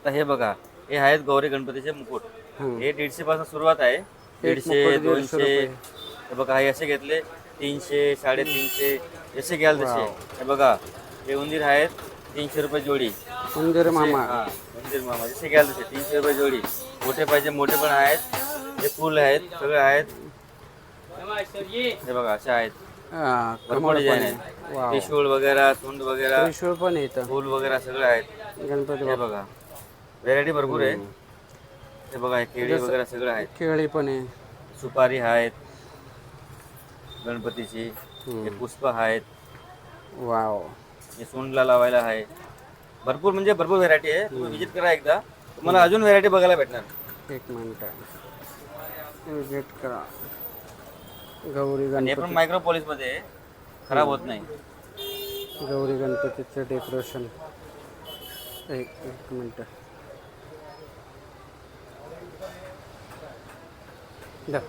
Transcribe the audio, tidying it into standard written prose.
आता हे बघा, हे आहेत गौरी गणपतीचे मुकुट. हं. हे 150 पासून सुरुवात आहे. 150, मुकुट 150 200. रुपये. हे बघा, हे असे घेतले 300, 350, जसे घ्याल तसे. वाव. हे बघा, हे उंदीर आहेत 300 रुपये जोडी. उंदीर मामा. हा, उंदीर मामा जसे घ्याल तसे 300 रुपये जोडी. मोठे पाहिजे मोठे पण आहेत. हे फुल आहेत, सगळे आहेत. हे बघा, असे आहेत. भरपूर कमळ पण डिझाईन आहे. आहेत. वाव. त्रिशूळ वगैरे, सुंड वगैरे, त्रिशूळ पण येतं फूल वगैरे सगळे आहेत. गणपती हे बाप्पा. बघा, व्हेरायटी भरपूर आहे. हे बघा, हे केळी जसं- वगैरे सगळं आहेत. केळी पण आहे. सुपारी आहेत गणपतीची. हे पुष्प आहेत. वाव. हे सोंडला लावायला आहे. भरपूर म्हणजे भरपूर व्हेरायटी आहे. तुम्ही विजिट करा एकदा, तुम्हाला अजून व्हेरायटी बघायला भेटणार. एक मिनिट विजिट करा. गौरी आणि हे पण गणपती. मायक्रोपॉलिस मध्ये आहे. खराब होत नाही. गौरी गणपतीचं डेकोरेशन. एक मिनिट द्या.